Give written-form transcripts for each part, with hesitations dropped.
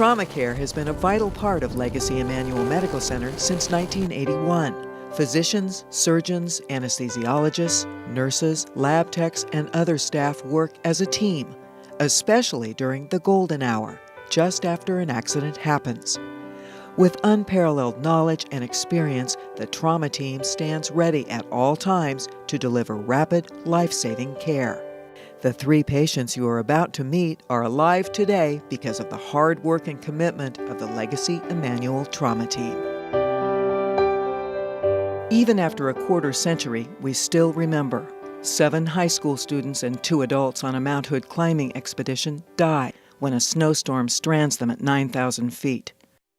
Trauma care has been a vital part of Legacy Emmanuel Medical Center since 1981. Physicians, surgeons, anesthesiologists, nurses, lab techs, and other staff work as a team, especially during the golden hour, just after an accident happens. With unparalleled knowledge and experience, the trauma team stands ready at all times to deliver rapid, life-saving care. The 3 patients you are about to meet are alive today because of the hard work and commitment of the Legacy Emmanuel Trauma Team. Even after a quarter century, we still remember 7 high school students and 2 adults on a Mount Hood climbing expedition die when a snowstorm strands them at 9,000 feet.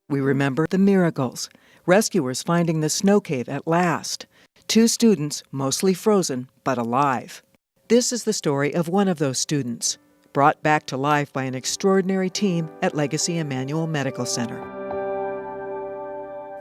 We remember the miracles, rescuers finding the snow cave at last, 2 students, mostly frozen, but alive. This is the story of one of those students, brought back to life by an extraordinary team at Legacy Emmanuel Medical Center.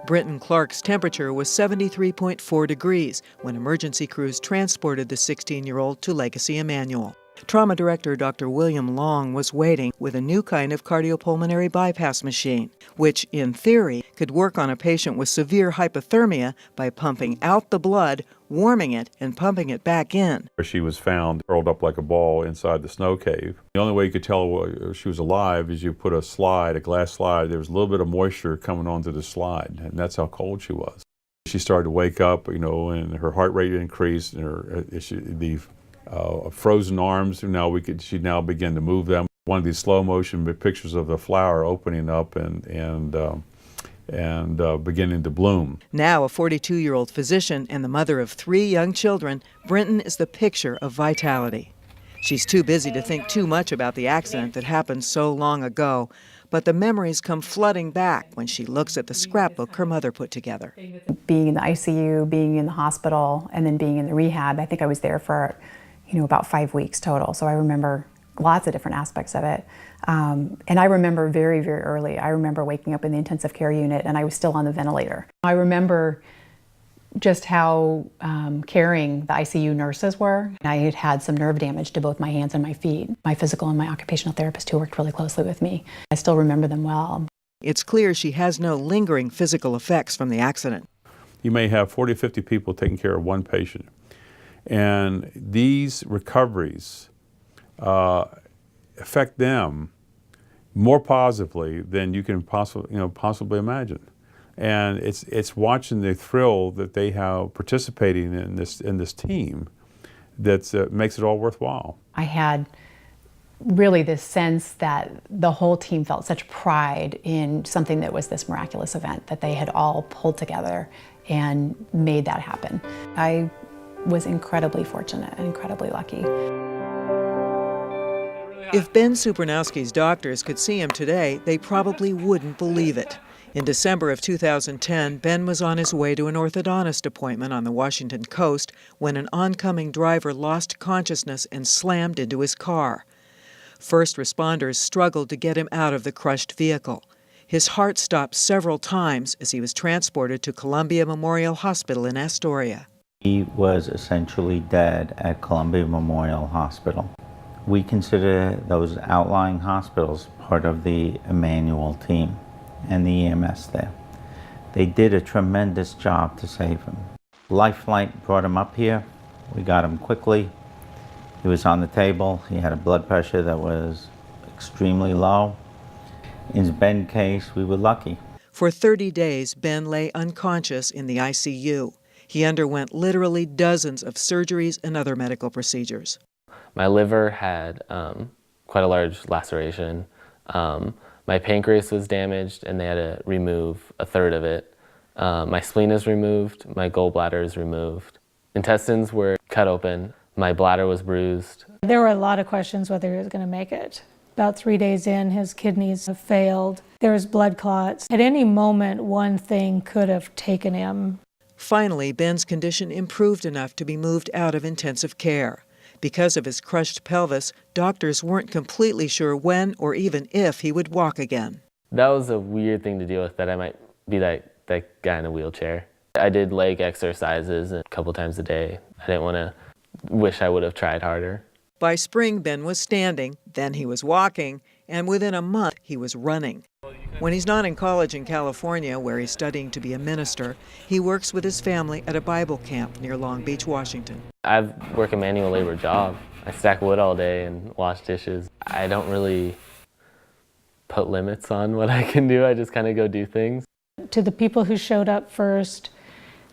Brenton Clark's temperature was 73.4 degrees when emergency crews transported the 16-year-old to Legacy Emmanuel. Trauma Director Dr. William Long was waiting with a new kind of cardiopulmonary bypass machine, which, in theory, could work on a patient with severe hypothermia by pumping out the blood, warming it, and pumping it back in. She was found curled up like a ball inside the snow cave. The only way you could tell she was alive is you put a slide, a glass slide. There was a little bit of moisture coming onto the slide, and that's how cold she was. She started to wake up, and her heart rate increased, and the frozen arms, she now began to move them. One of these slow motion pictures of the flower opening up and beginning to bloom. Now a 42-year-old physician and the mother of 3 young children, Brenton is the picture of vitality. She's too busy to think too much about the accident that happened so long ago, but the memories come flooding back when she looks at the scrapbook her mother put together. Being in the ICU, being in the hospital, and then being in the rehab, I think I was there for about 5 weeks total, so I remember lots of different aspects of it. And I remember very, very early, I remember waking up in the intensive care unit and I was still on the ventilator. I remember just how caring the ICU nurses were. I had had some nerve damage to both my hands and my feet. My physical and my occupational therapist who worked really closely with me. I still remember them well. It's clear she has no lingering physical effects from the accident. You may have 40 or 50 people taking care of one patient. And these recoveries affect them more positively than you can possibly imagine. And it's watching the thrill that they have participating in this team that makes it all worthwhile. I had really this sense that the whole team felt such pride in something that was this miraculous event, that they had all pulled together and made that happen. I was incredibly fortunate and incredibly lucky. If Ben Suprunowski's doctors could see him today, they probably wouldn't believe it. In December of 2010, Ben was on his way to an orthodontist appointment on the Washington coast when an oncoming driver lost consciousness and slammed into his car. First responders struggled to get him out of the crushed vehicle. His heart stopped several times as he was transported to Columbia Memorial Hospital in Astoria. He was essentially dead at Columbia Memorial Hospital. We consider those outlying hospitals part of the Emmanuel team and the EMS there. They did a tremendous job to save him. Life Flight brought him up here. We got him quickly. He was on the table. He had a blood pressure that was extremely low. In Ben's case, we were lucky. For 30 days, Ben lay unconscious in the ICU. He underwent literally dozens of surgeries and other medical procedures. My liver had quite a large laceration. My pancreas was damaged and they had to remove a third of it. My spleen is removed, my gallbladder is removed. Intestines were cut open, my bladder was bruised. There were a lot of questions whether he was going to make it. About 3 days in, his kidneys have failed. There was blood clots. At any moment, one thing could have taken him. Finally, Ben's condition improved enough to be moved out of intensive care. Because of his crushed pelvis, doctors weren't completely sure when or even if he would walk again. That was a weird thing to deal with, that I might be that guy in a wheelchair. I did leg exercises a couple times a day. I didn't want to wish I would have tried harder. By spring, Ben was standing, then he was walking, and within a month he was running. When he's not in college in California, where he's studying to be a minister, he works with his family at a Bible camp near Long Beach, Washington. I work a manual labor job. I stack wood all day and wash dishes. I don't really put limits on what I can do. I just kind of go do things. To the people who showed up first,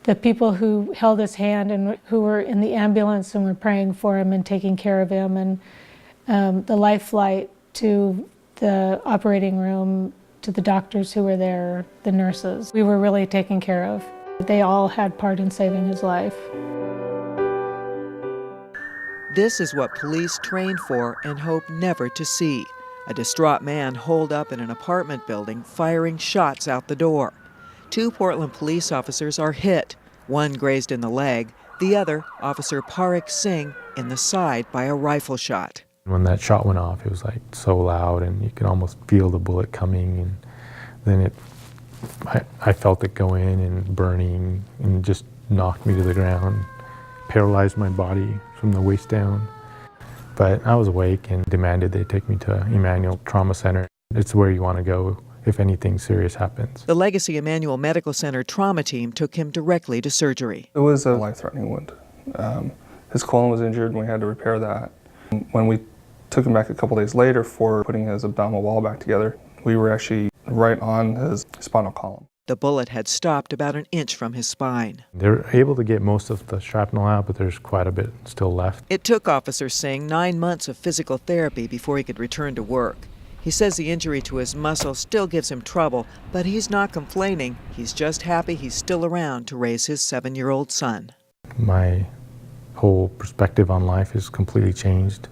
the people who held his hand and who were in the ambulance and were praying for him and taking care of him, and the life flight to the operating room, to the doctors who were there, the nurses. We were really taken care of. They all had part in saving his life. This is what police train for and hope never to see. A distraught man holed up in an apartment building, firing shots out the door. 2 Portland police officers are hit. One grazed in the leg, the other, Officer Parik Singh, in the side by a rifle shot. When that shot went off, it was like so loud and you could almost feel the bullet coming, and then I felt it go in and burning and just knocked me to the ground, paralyzed my body from the waist down. But I was awake and demanded they take me to Emmanuel Trauma Center. It's where you want to go if anything serious happens. The Legacy Emmanuel Medical Center trauma team took him directly to surgery. It was a life-threatening wound. His colon was injured and we had to repair that. When we took him back a couple days later for putting his abdominal wall back together, we were actually right on his spinal column. The bullet had stopped about an inch from his spine. They're able to get most of the shrapnel out, but there's quite a bit still left. It took Officer Singh 9 months of physical therapy before he could return to work. He says the injury to his muscle still gives him trouble, but he's not complaining. He's just happy he's still around to raise his 7-year-old son. My whole perspective on life has completely changed.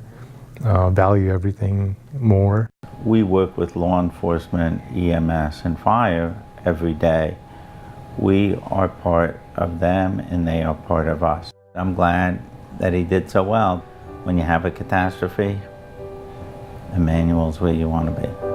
Value everything more. We work with law enforcement, EMS, and fire every day. We are part of them and they are part of us. I'm glad that he did so well. When you have a catastrophe, Emmanuel's where you want to be.